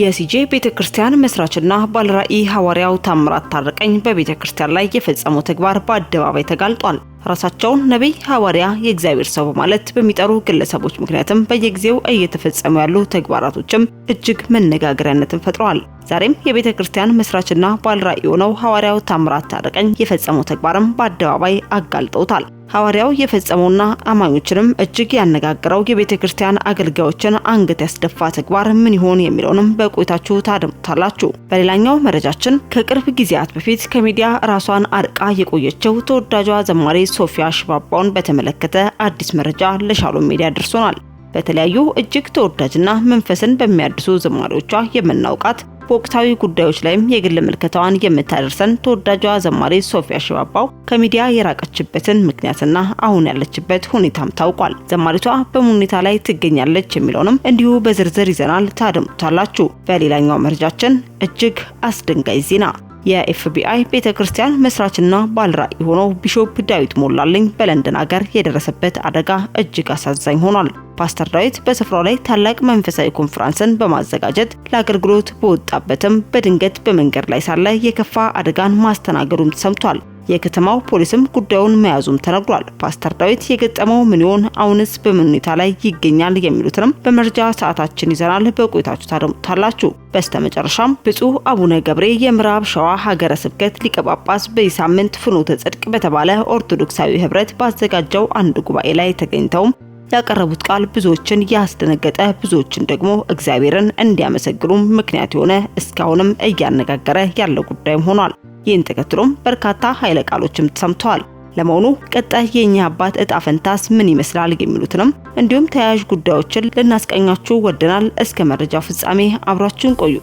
የሲጄ ቤተክርስቲያን መስራችና ባለራዕይ ሐዋርያው ታምራት ታረቀኝ በቤተክርስቲያን ላይ የፈጸመው ተግባር በአደባባይ ተጋልጧል። ራሳቸውን ነብይ፣ ሐዋርያ፣ የእግዚአብሔር ሰው በማለት በሚጠሩ ግለሰቦች ምክንያትም በየጊዜው እየተፈጸሙ ያሉ ተግባራቶችም እጅግ መነጋገሪያነትን ፈጥረዋል። ዛሬም የቤተክርስቲያን መስራችና ባለራዕይ የሆነው ሐዋርያው ታምራት ታረቀኝ የፈጸመው ተግባርም በአደባባይ አጋልጠውታል። ሐዋርያው የፈጸመውና አማኞችንም እጅግ ያነጋገረው የቤተክርስቲያን አገልጋዮችን አንገት ያስደፋ ተግባር ምን ይሆን የሚለውንም በቆይታችሁ ታደምጡታላችሁ። በሌላኛው መረጃችን ከቅርብ ጊዜያት በፊት ከሚዲያ ራሷን አርቃ የቆየችው ተወዳጇ ዘማሪ ሶፊያ ሽባባውን በተመለከተ አዲስ መረጃ ለሻሎም ሚዲያ ደርሶናል። በተለያዩ እጅግ ተወዳጅና መንፈስን በሚያድሱ ዘማሪዎቿ የምናውቃት በወቅታዊ ጉዳዮች ላይም የግል ምልከታዋን የምታደርሰን ተወዳጇ ዘማሪ ሶፊያ ሽባባው ከሚዲያ የራቀችበትን ምክንያትና አሁን ያለችበት ሁኔታም ታውቋል። ዘማሪቷ በምን ሁኔታ ላይ ትገኛለች የሚለውንም እንዲሁ በዝርዝር ይዘናል፣ ታደምጡታላችሁ። በሌላኛው መረጃችን እጅግ አስደንጋጭ ዜና የኤፍቢአይ ቤተክርስቲያን መስራችና ባለራዕይ ሆነው ቢሾፕ ዳዊት ሞላልኝ በለንደን ሀገር የደረሰበት አደጋ እጅግ አሳዛኝ ሆኗል። ፓስተር ዳዊት በስፍራው ላይ ታላቅ መንፈሳዊ ኮንፈረንስን በማዘጋጀት ለአገልግሎት በወጣበትም በድንገት በመንገድ ላይ ሳለ የከፋ አደጋን ማስተናገዱም ተሰምቷል። የከተማው ፖሊስም ጉዳዩን መያዙም ተነግሯል። ፓስተር ዳዊት የገጠመው ምን ይሆን? አሁንስ በምን ሁኔታ ላይ ይገኛል? የሚሉትንም በመረጃ ሰዓታችን ይዘናል፣ በቆይታችሁ ታደምጡታላችሁ። በስተመጨረሻም ብፁዕ አቡነ ገብሬ የምዕራብ ሸዋ ሀገረ ስብከት ሊቀ ጳጳስ በዚህ ሳምንት ፍኖተ ጽድቅ በተባለ ኦርቶዶክሳዊ ህብረት ባዘጋጀው አንድ ጉባኤ ላይ ተገኝተውም ያቀረቡት ቃል ብዙዎችን ያስደነገጠ፣ ብዙዎችን ደግሞ እግዚአብሔርን እንዲያመሰግኑ ምክንያት የሆነ እስካሁንም እያነጋገረ ያለው ጉዳይም ሆኗል። ይህን ተከትሎም በርካታ ኃይለ ቃሎችም ተሰምተዋል። ለመሆኑ ቀጣይ የኛ አባት እጣ ፈንታስ ምን ይመስላል የሚሉትንም እንዲሁም ተያያዥ ጉዳዮችን ልናስቀኛችሁ ወደናል። እስከ መረጃው ፍጻሜ አብራችሁን ቆዩ።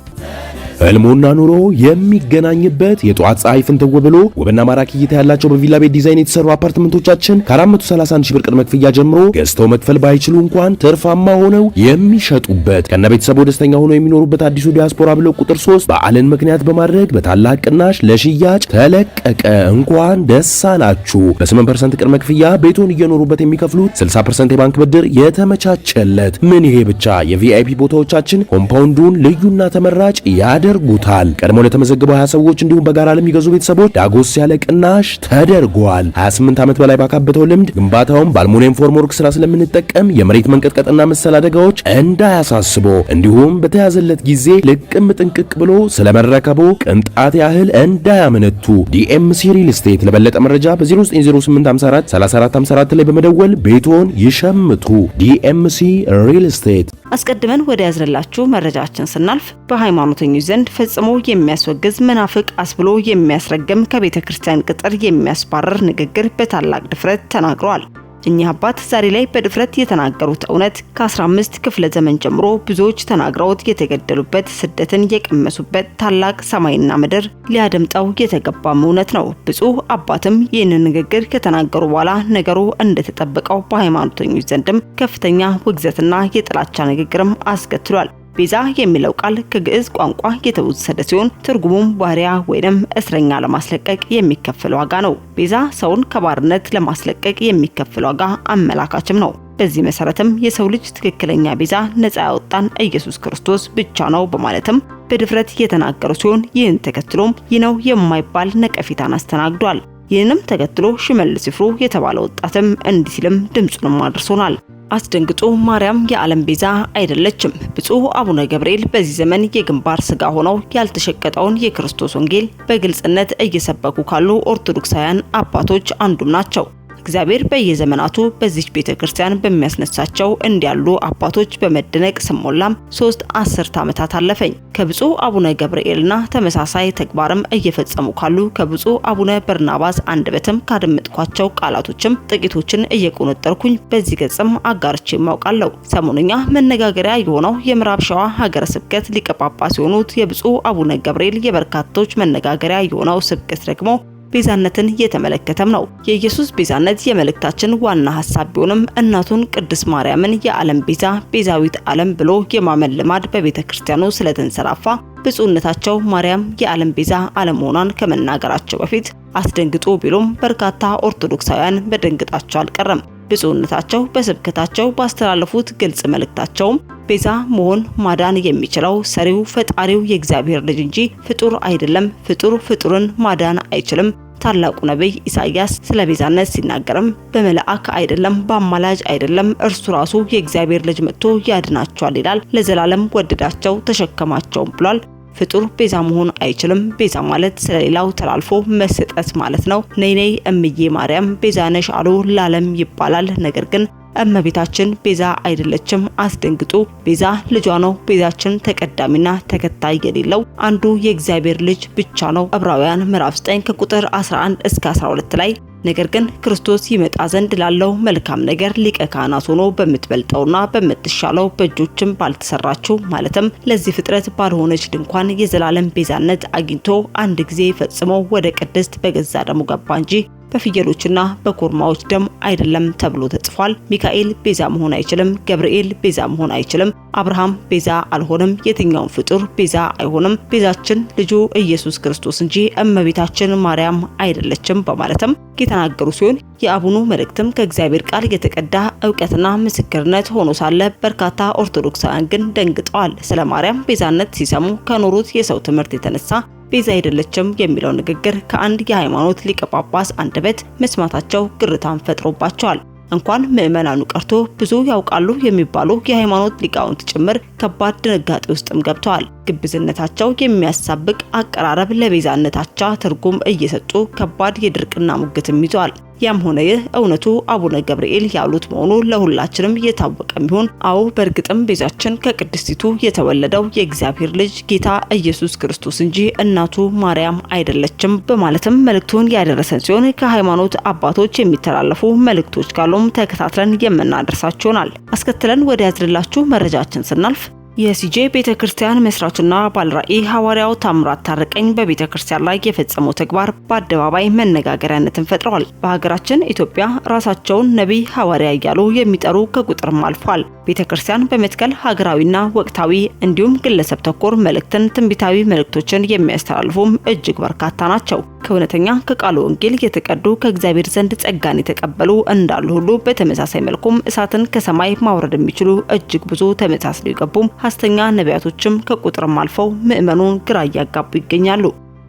ህልሙና ኑሮ የሚገናኝበት የጧት ፀሐይ ፍንትው ብሎ ውብና ማራኪ እይታ ያላቸው በቪላ ቤት ዲዛይን የተሰሩ አፓርትመንቶቻችን ከ431 ሺህ ብር ቅድመ ክፍያ ጀምሮ ገዝተው መክፈል ባይችሉ እንኳን ትርፋማ ሆነው የሚሸጡበት ከነ ቤተሰቡ ደስተኛ ሆነው የሚኖሩበት አዲሱ ዲያስፖራ ብሎክ ቁጥር 3 በዓልን ምክንያት በማድረግ በታላቅ ቅናሽ ለሽያጭ ተለቀቀ። እንኳን ደስ አላችሁ። በ8% ቅድመ ክፍያ ቤቱን እየኖሩበት የሚከፍሉት 60% የባንክ ብድር የተመቻቸለት። ምን ይሄ ብቻ! የቪአይፒ ቦታዎቻችን ኮምፓውንዱን ልዩና ተመራጭ ያደርጉታል። ቀድሞ ለተመዘገቡ 20 ሰዎች እንዲሁም በጋራ ለሚገዙ ቤተሰቦች ዳጎስ ያለ ቅናሽ ተደርጓል። 28 ዓመት በላይ ባካበተው ልምድ ግንባታውን በአልሙኒየም ፎርምወርክ ስራ ስለምንጠቀም የመሬት መንቀጥቀጥና መሰል አደጋዎች እንዳያሳስቦ እንዲሁም በተያዘለት ጊዜ ልቅም ጥንቅቅ ብሎ ስለመረከቦ ቅንጣት ያህል እንዳያመነቱ ዲኤምሲ ሪል ስቴት። ለበለጠ መረጃ በ0908543454 ላይ በመደወል ቤቶን ይሸምቱ። ዲኤምሲ ሪል ስቴት። አስቀድመን ወደ ያዝረላችሁ መረጃችን ስናልፍ በሃይማኖተኞች ዘንድ ፈጽሞ የሚያስወግዝ መናፍቅ አስብሎ የሚያስረግም ከቤተ ክርስቲያን ቅጥር የሚያስባረር ንግግር በታላቅ ድፍረት ተናግረዋል። እኚህ አባት ዛሬ ላይ በድፍረት የተናገሩት እውነት ከ15 ክፍለ ዘመን ጀምሮ ብዙዎች ተናግረውት የተገደሉበት፣ ስደትን የቀመሱበት ታላቅ ሰማይና ምድር ሊያደምጠው የተገባም እውነት ነው። ብፁዕ አባትም ይህንን ንግግር ከተናገሩ በኋላ ነገሩ እንደተጠበቀው በሃይማኖተኞች ዘንድም ከፍተኛ ውግዘትና የጥላቻ ንግግርም አስከትሏል። ቤዛ የሚለው ቃል ከግዕዝ ቋንቋ የተወሰደ ሲሆን ትርጉሙም ባሪያ ወይንም እስረኛ ለማስለቀቅ የሚከፈል ዋጋ ነው። ቤዛ ሰውን ከባርነት ለማስለቀቅ የሚከፈል ዋጋ አመላካችም ነው። በዚህ መሰረትም የሰው ልጅ ትክክለኛ ቤዛ ነፃ ያወጣን ኢየሱስ ክርስቶስ ብቻ ነው በማለትም በድፍረት የተናገሩ ሲሆን ይህን ተከትሎም ይህ ነው የማይባል ነቀፌታን አስተናግዷል። ይህንም ተከትሎ ሽመልስ ይፍሩ የተባለ ወጣትም እንዲህ ሲልም ድምጹንም አድርሶናል። አስደንግጦ ማርያም የዓለም ቤዛ አይደለችም። ብፁዕ አቡነ ገብርኤል በዚህ ዘመን የግንባር ስጋ ሆነው ያልተሸቀጠውን የክርስቶስ ወንጌል በግልጽነት እየሰበኩ ካሉ ኦርቶዶክሳውያን አባቶች አንዱም ናቸው። እግዚአብሔር በየዘመናቱ በዚህ ቤተክርስቲያን በሚያስነሳቸው እንዲያሉ አባቶች በመደነቅ ስሞላም 3 አስርት ዓመታት አለፈኝ። ከብፁዕ አቡነ ገብርኤልና ተመሳሳይ ተግባርም እየፈጸሙ ካሉ ከብፁዕ አቡነ በርናባስ አንደበትም ካደመጥኳቸው ቃላቶችም ጥቂቶችን እየቆነጠርኩኝ በዚህ ገጽም አጋርቼ ማውቃለሁ። ሰሞኑኛ መነጋገሪያ የሆነው የምዕራብ ሸዋ ሀገረ ስብከት ሊቀ ጳጳስ የሆኑት የብፁዕ አቡነ ገብርኤል የበርካቶች መነጋገሪያ የሆነው ስብከት ደግሞ ቤዛነትን የተመለከተም ነው። የኢየሱስ ቤዛነት የመልእክታችን ዋና ሐሳብ ቢሆንም እናቱን ቅድስት ማርያምን የዓለም ቤዛ፣ ቤዛዊት ዓለም ብሎ የማመን ልማድ በቤተክርስቲያኑ ስለተንሰራፋ ብፁዕነታቸው ማርያም የዓለም ቤዛ አለመሆኗን ከመናገራቸው በፊት አስደንግጦ ቢሉም በርካታ ኦርቶዶክሳውያን በደንግጣቸው አልቀረም። ብፁዕነታቸው በስብከታቸው ባስተላለፉት ግልጽ መልእክታቸውም ቤዛ መሆን ማዳን የሚችለው ሰሪው ፈጣሪው የእግዚአብሔር ልጅ እንጂ ፍጡር አይደለም፣ ፍጡር ፍጡርን ማዳን አይችልም። ታላቁ ነብይ ኢሳይያስ ስለ ቤዛነት ሲናገርም በመላእክ አይደለም፣ በአማላጅ አይደለም፣ እርሱ ራሱ የእግዚአብሔር ልጅ መጥቶ ያድናቸዋል ይላል። ለዘላለም ወደዳቸው ተሸከማቸውም ብሏል። ፍጡር ቤዛ መሆን አይችልም። ቤዛ ማለት ስለሌላው ተላልፎ መስጠት ማለት ነው። ነይ ነይ እምዬ ማርያም ቤዛ ነሽ አሉ ለዓለም ይባላል። ነገር ግን እመቤታችን ቤዛ አይደለችም። አስደንግጡ። ቤዛ ልጇ ነው። ቤዛችን ተቀዳሚና ተከታይ የሌለው አንዱ የእግዚአብሔር ልጅ ብቻ ነው። ዕብራውያን ምዕራፍ 9 ከቁጥር 11 እስከ 12 ላይ ነገር ግን ክርስቶስ ይመጣ ዘንድ ላለው መልካም ነገር ሊቀ ካህናት ሆኖ በምትበልጠውና በምትሻለው በእጆችም ባልተሰራችው ማለትም ለዚህ ፍጥረት ባልሆነች ድንኳን የዘላለም ቤዛነት አግኝቶ አንድ ጊዜ ፈጽሞ ወደ ቅድስት በገዛ ደሙ ገባ እንጂ በፍየሎችና በኮርማዎች ደም አይደለም ተብሎ ተጽፏል። ሚካኤል ቤዛ መሆን አይችልም። ገብርኤል ቤዛ መሆን አይችልም። አብርሃም ቤዛ አልሆነም። የትኛውም ፍጡር ቤዛ አይሆንም። ቤዛችን ልጁ ኢየሱስ ክርስቶስ እንጂ እመቤታችን ማርያም አይደለችም በማለትም የተናገሩ ሲሆን የአቡኑ መልእክትም ከእግዚአብሔር ቃል የተቀዳ ዕውቀትና ምስክርነት ሆኖ ሳለ በርካታ ኦርቶዶክሳውያን ግን ደንግጠዋል። ስለ ማርያም ቤዛነት ሲሰሙ ከኖሩት የሰው ትምህርት የተነሳ ቤዛ አይደለችም የሚለው ንግግር ከአንድ የሃይማኖት ሊቀ ጳጳስ አንደበት መስማታቸው ግርታን ፈጥሮባቸዋል። እንኳን ምዕመናኑ ቀርቶ ብዙ ያውቃሉ የሚባሉ የሃይማኖት ሊቃውንት ጭምር ከባድ ድንጋጤ ውስጥም ገብተዋል። ግብዝነታቸው የሚያሳብቅ አቀራረብ ለቤዛነታቻ ትርጉም እየሰጡ ከባድ የድርቅና ሙግትም ይዟል። ያም ሆነ ይህ እውነቱ አቡነ ገብርኤል ያሉት መሆኑ ለሁላችንም የታወቀ ቢሆን አዎ በእርግጥም ቤዛችን ከቅድስቲቱ የተወለደው የእግዚአብሔር ልጅ ጌታ ኢየሱስ ክርስቶስ እንጂ እናቱ ማርያም አይደለችም በማለትም መልእክቱን ያደረሰን ሲሆን ከሃይማኖት አባቶች የሚተላለፉ መልእክቶች ካሉም ተከታትለን የምናደርሳችሁ ይሆናል። አስከትለን ወደ ያዝንላችሁ መረጃችን ስናልፍ የሲጄ ቤተክርስቲያን መስራችና ባለራዕይ ሐዋርያው ታምራት ታረቀኝ በቤተክርስቲያን ላይ የፈጸመው ተግባር በአደባባይ መነጋገሪያነትን ፈጥሯል። በሀገራችን ኢትዮጵያ ራሳቸውን ነብይ ሐዋርያ እያሉ የሚጠሩ ከቁጥርም አልፏል። ቤተክርስቲያን በመትከል ሀገራዊና ወቅታዊ እንዲሁም ግለሰብ ተኮር መልእክትን፣ ትንቢታዊ መልእክቶችን የሚያስተላልፉም እጅግ በርካታ ናቸው። ከእውነተኛ ከቃሉ ወንጌል የተቀዱ ከእግዚአብሔር ዘንድ ጸጋን የተቀበሉ እንዳሉ ሁሉ በተመሳሳይ መልኩም እሳትን ከሰማይ ማውረድ የሚችሉ እጅግ ብዙ ተመሳስለው የገቡም ሐሰተኛ ነቢያቶችም ከቁጥርም አልፈው ምዕመኑን ግራ እያጋቡ ይገኛሉ።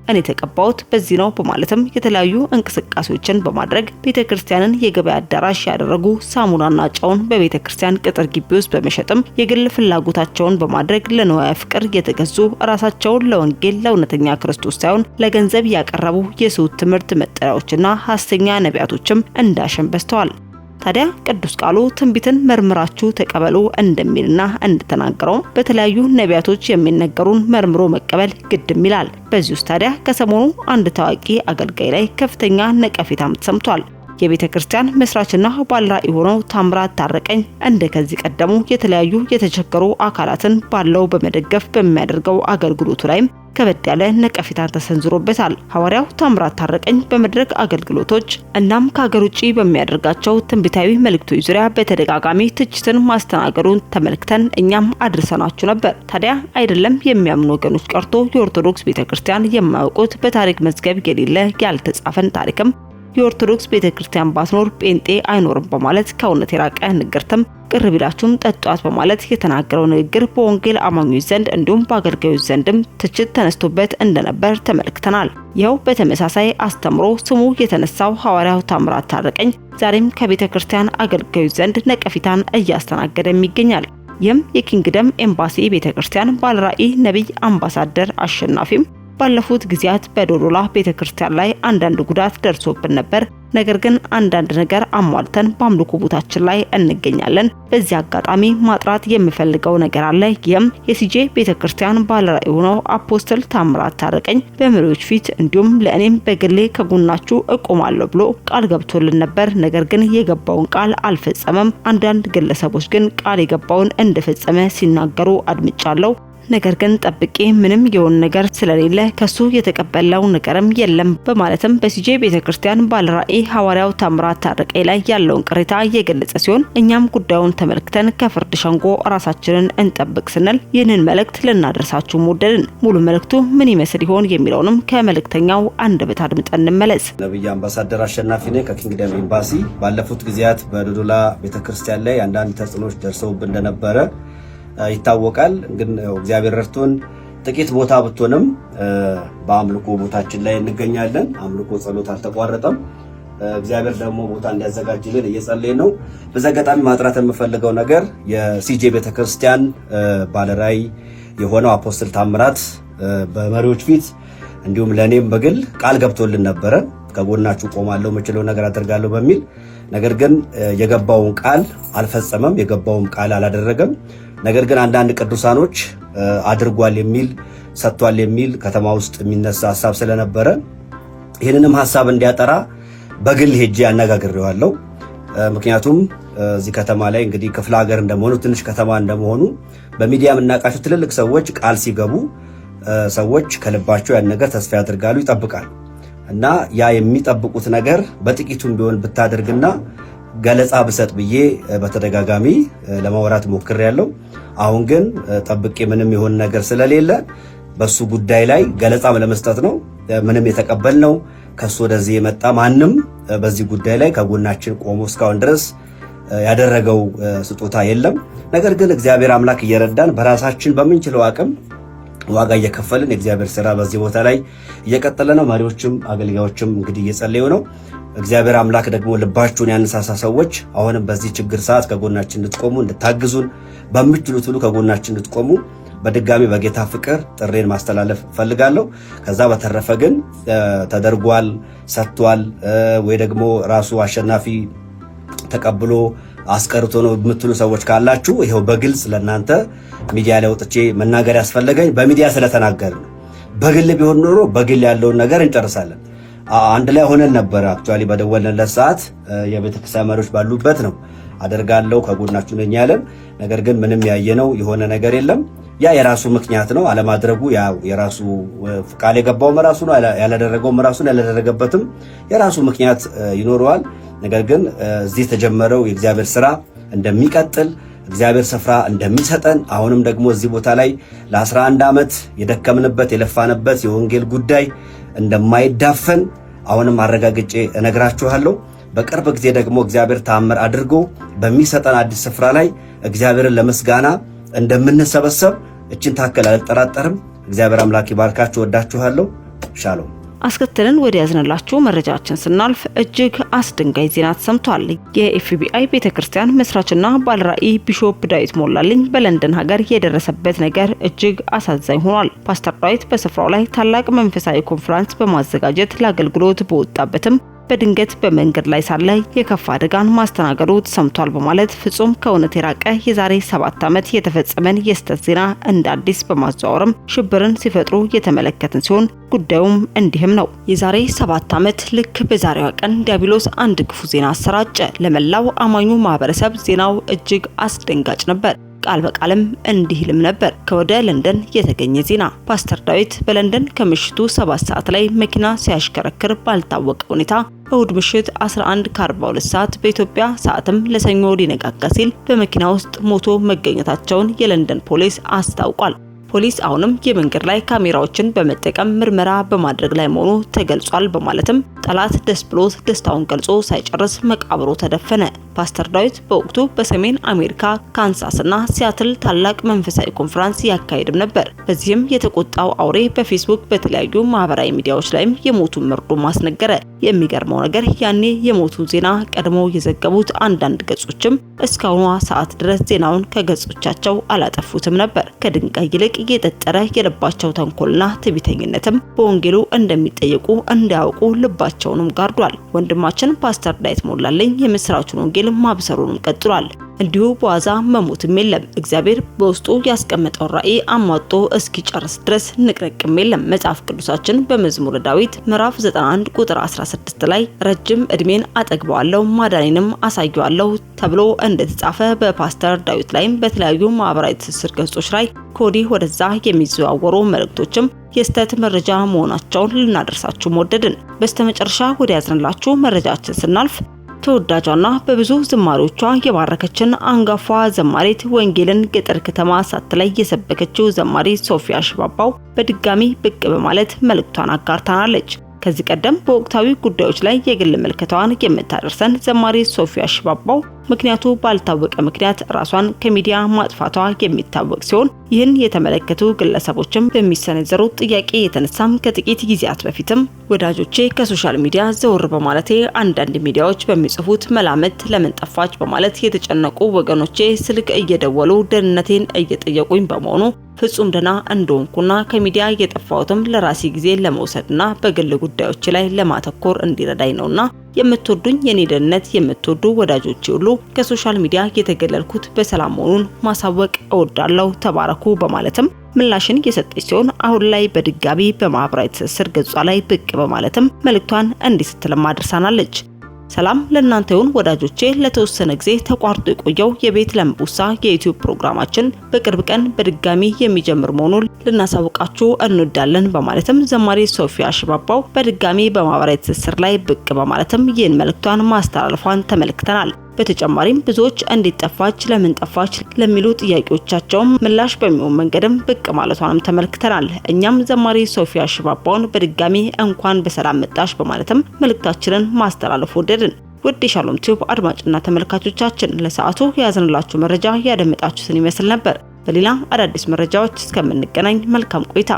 እኔ ተቀባውት በዚህ ነው በማለትም የተለያዩ እንቅስቃሴዎችን በማድረግ ቤተክርስቲያንን የገበያ አዳራሽ ያደረጉ ሳሙናና ጨውን በቤተክርስቲያን ቅጥር ግቢ ውስጥ በመሸጥም የግል ፍላጎታቸውን በማድረግ ለንዋየ ፍቅር የተገዙ ራሳቸውን ለወንጌል ለእውነተኛ ክርስቶስ ሳይሆን ለገንዘብ ያቀረቡ የስሁት ትምህርት መጠሪያዎችና ሐሰተኛ ነቢያቶችም እንዳሸን በዝተዋል። ታዲያ ቅዱስ ቃሉ ትንቢትን መርምራችሁ ተቀበሉ እንደሚልና እንደተናገረው በተለያዩ ነቢያቶች የሚነገሩን መርምሮ መቀበል ግድም ይላል። በዚህ ውስጥ ታዲያ ከሰሞኑ አንድ ታዋቂ አገልጋይ ላይ ከፍተኛ ነቀፌታም ተሰምቷል። የቤተክርስቲያን መስራችና ባለራዕይ ሆነው ታምራት ታረቀኝ እንደከዚህ ቀደሙ የተለያዩ የተቸገሩ አካላትን ባለው በመደገፍ በሚያደርገው አገልግሎቱ ላይም ከበድ ያለ ነቀፌታን ተሰንዝሮበታል። ሐዋርያው ታምራት ታረቀኝ በመድረክ አገልግሎቶች እናም ከሀገር ውጪ በሚያደርጋቸው ትንቢታዊ መልእክቶች ዙሪያ በተደጋጋሚ ትችትን ማስተናገዱን ተመልክተን እኛም አድርሰናችሁ ነበር። ታዲያ አይደለም የሚያምኑ ወገኖች ቀርቶ የኦርቶዶክስ ቤተክርስቲያን የማያውቁት በታሪክ መዝገብ የሌለ ያልተጻፈን ታሪክም የኦርቶዶክስ ቤተክርስቲያን ባትኖር ጴንጤ አይኖርም በማለት ከእውነት የራቀ ንግርትም ቅር ቢላችሁም ጠጧት በማለት የተናገረው ንግግር በወንጌል አማኞች ዘንድ እንዲሁም በአገልጋዮች ዘንድም ትችት ተነስቶበት እንደነበር ተመልክተናል። ይኸው በተመሳሳይ አስተምሮ ስሙ የተነሳው ሐዋርያው ታምራት ታረቀኝ ዛሬም ከቤተክርስቲያን አገልጋዮች ዘንድ ነቀፌታን እያስተናገደም ይገኛል። ይህም የኪንግደም ኤምባሲ ቤተክርስቲያን ባለራዕይ ነብይ አምባሳደር አሸናፊም ባለፉት ጊዜያት በዶዶላ ቤተክርስቲያን ላይ አንዳንድ ጉዳት ደርሶብን ነበር። ነገር ግን አንዳንድ ነገር አሟልተን በአምልኮ ቦታችን ላይ እንገኛለን። በዚህ አጋጣሚ ማጥራት የምፈልገው ነገር አለ። ይህም የሲጄ ቤተክርስቲያን ባለራዕይ ሆነው አፖስትል ታምራት ታረቀኝ በመሪዎች ፊት እንዲሁም ለእኔም በግሌ ከጎናችሁ እቆማለሁ ብሎ ቃል ገብቶልን ነበር። ነገር ግን የገባውን ቃል አልፈጸመም። አንዳንድ ግለሰቦች ግን ቃል የገባውን እንደፈጸመ ሲናገሩ አድምጫለሁ። ነገር ግን ጠብቄ ምንም የሆነ ነገር ስለሌለ ከሱ የተቀበለው ነገርም የለም በማለትም በሲጄ ቤተክርስቲያን ባለራዕይ ሐዋርያው ታምራት ታረቀኝ ላይ ያለውን ቅሬታ የገለጸ ሲሆን እኛም ጉዳዩን ተመልክተን ከፍርድ ሸንጎ ራሳችንን እንጠብቅ ስንል ይህንን መልእክት ልናደርሳችሁ ወደድን። ሙሉ መልእክቱ ምን ይመስል ይሆን የሚለውንም ከመልእክተኛው አንደበት አድምጠን እንመለስ። ነብይ አምባሳደር አሸናፊ ነኝ ከኪንግደም ኤምባሲ። ባለፉት ጊዜያት በዶዶላ ቤተክርስቲያን ላይ አንዳንድ ተጽዕኖች ደርሰውብን እንደነበረ ይታወቃል። ግን እግዚአብሔር ረድቶን ጥቂት ቦታ ብትሆንም በአምልኮ ቦታችን ላይ እንገኛለን። አምልኮ ጸሎት አልተቋረጠም። እግዚአብሔር ደግሞ ቦታ እንዲያዘጋጅልን እየጸለይን ነው። በዘጋጣሚ ማጥራት የምፈልገው ነገር የሲጄ ቤተክርስቲያን ባለራዕይ የሆነው አፖስትል ታምራት በመሪዎች ፊት እንዲሁም ለኔም በግል ቃል ገብቶልን ነበረ። ከጎናችሁ ቆማለሁ፣ የምችለው ነገር አደርጋለሁ በሚል ነገር ግን የገባውን ቃል አልፈጸመም፣ የገባውን ቃል አላደረገም። ነገር ግን አንዳንድ ቅዱሳኖች አድርጓል የሚል ሰጥቷል የሚል ከተማ ውስጥ የሚነሳ ሐሳብ ስለነበረ ይህንንም ሐሳብ እንዲያጠራ በግል ሄጄ አነጋግሬዋለሁ። ምክንያቱም እዚህ ከተማ ላይ እንግዲህ ክፍለ ሀገር እንደመሆኑ ትንሽ ከተማ እንደመሆኑ በሚዲያ የምናውቃቸው ትልልቅ ሰዎች ቃል ሲገቡ ሰዎች ከልባቸው ያን ነገር ተስፋ ያደርጋሉ፣ ይጠብቃሉ። እና ያ የሚጠብቁት ነገር በጥቂቱም ቢሆን ብታደርግና ገለጻ ብሰጥ ብዬ በተደጋጋሚ ለማውራት ሞክሬያለሁ። አሁን ግን ጠብቄ ምንም የሆነ ነገር ስለሌለ በሱ ጉዳይ ላይ ገለጻ ለመስጠት ነው። ምንም የተቀበልነው ከሱ ወደዚህ የመጣ ማንም በዚህ ጉዳይ ላይ ከጎናችን ቆሞ እስካሁን ድረስ ያደረገው ስጦታ የለም። ነገር ግን እግዚአብሔር አምላክ እየረዳን በራሳችን በምንችለው አቅም ዋጋ እየከፈልን የእግዚአብሔር ሥራ በዚህ ቦታ ላይ እየቀጠለ ነው። መሪዎችም አገልጋዮችም እንግዲህ እየጸለዩ ነው። እግዚአብሔር አምላክ ደግሞ ልባችሁን ያነሳሳ ሰዎች አሁንም በዚህ ችግር ሰዓት ከጎናችን እንድትቆሙ እንድታግዙን በምትችሉት ሁሉ ከጎናችን እንድትቆሙ በድጋሚ በጌታ ፍቅር ጥሬን ማስተላለፍ ፈልጋለሁ። ከዛ በተረፈ ግን ተደርጓል ሰጥቷል ወይ ደግሞ ራሱ አሸናፊ ተቀብሎ አስቀርቶ ነው የምትሉ ሰዎች ካላችሁ ይሄው በግልጽ ለእናንተ ሚዲያ ላይ ወጥቼ መናገር ያስፈልገኝ በሚዲያ ስለተናገርን። በግል ቢሆን ኖሮ በግል ያለውን ነገር እንጨርሳለን። አንድ ላይ ሆነን ነበር። አክቹአሊ በደወልንለት ሰዓት የቤተክርስቲያን መሪዎች ባሉበት ነው አደርጋለሁ ከጎናችሁ ነኝ ያለን። ነገር ግን ምንም ያየነው የሆነ ነገር የለም። ያ የራሱ ምክንያት ነው አለማድረጉ። ያ የራሱ ቃል የገባው ራሱ ነው፣ ያላደረገው ራሱ ነው። ያላደረገበትም የራሱ ምክንያት ይኖረዋል። ነገር ግን እዚህ የተጀመረው የእግዚአብሔር ሥራ እንደሚቀጥል እግዚአብሔር ስፍራ እንደሚሰጠን አሁንም ደግሞ እዚህ ቦታ ላይ ለ11 ዓመት የደከምንበት የለፋንበት የወንጌል ጉዳይ እንደማይዳፈን አሁንም አረጋግጬ እነግራችኋለሁ። በቅርብ ጊዜ ደግሞ እግዚአብሔር ተአምር አድርጎ በሚሰጠን አዲስ ስፍራ ላይ እግዚአብሔርን ለመስጋና እንደምንሰበሰብ እችን ታከል አልጠራጠርም። እግዚአብሔር አምላክ ይባርካችሁ። ወዳችኋለሁ። ሻሎም። አስከተለን ወደ ያዝነላችሁ መረጃችን ስናልፍ እጅግ አስደንጋጭ ዜና ተሰምቷል። የኤፍቢአይ ቤተክርስቲያን መስራችና ባለራዕይ ቢሾፕ ዳዊት ሞላልኝ በለንደን ሀገር የደረሰበት ነገር እጅግ አሳዛኝ ሆኗል። ፓስተር ዳዊት በስፍራው ላይ ታላቅ መንፈሳዊ ኮንፈረንስ በማዘጋጀት ለአገልግሎት በወጣበትም በድንገት በመንገድ ላይ ሳለ የከፋ አደጋን ማስተናገዱ ተሰምቷል በማለት ፍጹም ከእውነት የራቀ የዛሬ 7 ዓመት የተፈጸመን የስተት ዜና እንደ አዲስ በማዘዋወርም ሽብርን ሲፈጥሩ የተመለከትን ሲሆን ጉዳዩም እንዲህም ነው። የዛሬ 7 ዓመት ልክ በዛሬዋ ቀን ዲያብሎስ አንድ ክፉ ዜና አሰራጨ። ለመላው አማኙ ማህበረሰብ ዜናው እጅግ አስደንጋጭ ነበር። ቃል በቃልም እንዲህልም ነበር። ከወደ ለንደን የተገኘ ዜና። ፓስተር ዳዊት በለንደን ከምሽቱ 7 ሰዓት ላይ መኪና ሲያሽከረክር ባልታወቀ ሁኔታ እሁድ ምሽት 11:42 ሰዓት በኢትዮጵያ ሰዓትም ለሰኞ ሊነጋጋ ሲል በመኪና ውስጥ ሞቶ መገኘታቸውን የለንደን ፖሊስ አስታውቋል። ፖሊስ አሁንም የመንገድ ላይ ካሜራዎችን በመጠቀም ምርመራ በማድረግ ላይ መሆኑ ተገልጿል በማለትም ጠላት ደስ ብሎት ደስታውን ገልጾ ሳይጨርስ መቃብሩ ተደፈነ። ፓስተር ዳዊት በወቅቱ በሰሜን አሜሪካ ካንሳስና ሲያትል ታላቅ መንፈሳዊ ኮንፈረንስ ያካሄድም ነበር። በዚህም የተቆጣው አውሬ በፌስቡክ በተለያዩ ማህበራዊ ሚዲያዎች ላይም የሞቱን መርዶ ማስነገረ። የሚገርመው ነገር ያኔ የሞቱ ዜና ቀድሞ የዘገቡት አንዳንድ ገጾችም እስካሁኗ ሰዓት ድረስ ዜናውን ከገጾቻቸው አላጠፉትም ነበር። ከድንጋይ ይልቅ የጠጠረ የልባቸው ተንኮልና ትዕቢተኝነትም በወንጌሉ እንደሚጠየቁ እንዳያውቁ ልባቸውንም ጋርዷል። ወንድማችን ፓስተር ዳዊት ሞላልኝ የምስራቹን ወንጌል ማብሰሩንም ቀጥሏል። እንዲሁ በዋዛ መሞትም የለም። እግዚአብሔር በውስጡ ያስቀመጠው ራዕይ አሟጦ እስኪጨርስ ድረስ ንቅንቅም የለም። መጽሐፍ ቅዱሳችን በመዝሙረ ዳዊት ምዕራፍ 91 ቁጥር 16 ላይ ረጅም እድሜን አጠግበዋለሁ ማዳኔንም አሳየዋለሁ ተብሎ እንደተጻፈ በፓስተር ዳዊት ላይም በተለያዩ ማህበራዊ ትስስር ገጾች ላይ ከወዲህ ወደዛ የሚዘዋወሩ መልእክቶችም የስተት መረጃ መሆናቸውን ልናደርሳችሁ ወደድን። በስተመጨረሻ ወደ ያዝንላችሁ መረጃችን ስናልፍ ተወዳጇና በብዙ ዝማሬዎቿ የባረከችን አንጋፋ ዘማሪት ወንጌልን ገጠር ከተማ ሳትለይ የሰበከችው ዘማሪ ሶፊያ ሽባባው በድጋሚ ብቅ በማለት መልእክቷን አጋርታናለች። ከዚህ ቀደም በወቅታዊ ጉዳዮች ላይ የግል መልእክቷን የምታደርሰን ዘማሪ ሶፊያ ሽባባው ምክንያቱ ባልታወቀ ምክንያት ራሷን ከሚዲያ ማጥፋቷ የሚታወቅ ሲሆን ይህን የተመለከቱ ግለሰቦችም በሚሰነዘሩት ጥያቄ የተነሳም ከጥቂት ጊዜያት በፊትም ወዳጆቼ ከሶሻል ሚዲያ ዘወር በማለቴ አንዳንድ ሚዲያዎች በሚጽፉት መላምት ለምን ጠፋች በማለት የተጨነቁ ወገኖቼ ስልክ እየደወሉ ደህንነቴን እየጠየቁኝ በመሆኑ ፍጹም ደህና እንደሆንኩና ከሚዲያ የጠፋሁትም ለራሴ ጊዜ ለመውሰድና በግል ጉዳዮች ላይ ለማተኮር እንዲረዳኝ ነውና የምትወዱኝ የኔ ደህንነት የምትወዱ ወዳጆቼ ሁሉ ከሶሻል ሚዲያ የተገለልኩት በሰላም መሆኑን ማሳወቅ እወዳለሁ፣ ተባረኩ በማለትም ምላሽን የሰጠች ሲሆን አሁን ላይ በድጋሚ በማህበራዊ ትስስር ገጿ ላይ ብቅ በማለትም መልእክቷን እንዲህ ስትል አድርሳናለች። ሰላም ለእናንተ ይሁን ወዳጆቼ። ለተወሰነ ጊዜ ተቋርጦ የቆየው የቤት ለምቡሳ የዩቲዩብ ፕሮግራማችን በቅርብ ቀን በድጋሚ የሚጀምር መሆኑን ልናሳውቃችሁ እንወዳለን በማለትም ዘማሪ ሶፊያ ሽባባው በድጋሚ በማህበራዊ ትስስር ላይ ብቅ በማለትም ይህን መልእክቷን ማስተላለፏን ተመልክተናል። በተጨማሪም ብዙዎች እንዴት ጠፋች፣ ለምን ጠፋች ለሚሉ ጥያቄዎቻቸውም ምላሽ በሚሆን መንገድም ብቅ ማለቷንም ተመልክተናል። እኛም ዘማሪ ሶፊያ ሽባባውን በድጋሚ እንኳን በሰላም መጣሽ በማለትም መልእክታችንን ማስተላለፍ ወደድን። ውድ የሻሎም ቲዩብ አድማጭና ተመልካቾቻችን ለሰዓቱ የያዝንላችሁ መረጃ ያደመጣችሁትን ይመስል ነበር። በሌላ አዳዲስ መረጃዎች እስከምንገናኝ መልካም ቆይታ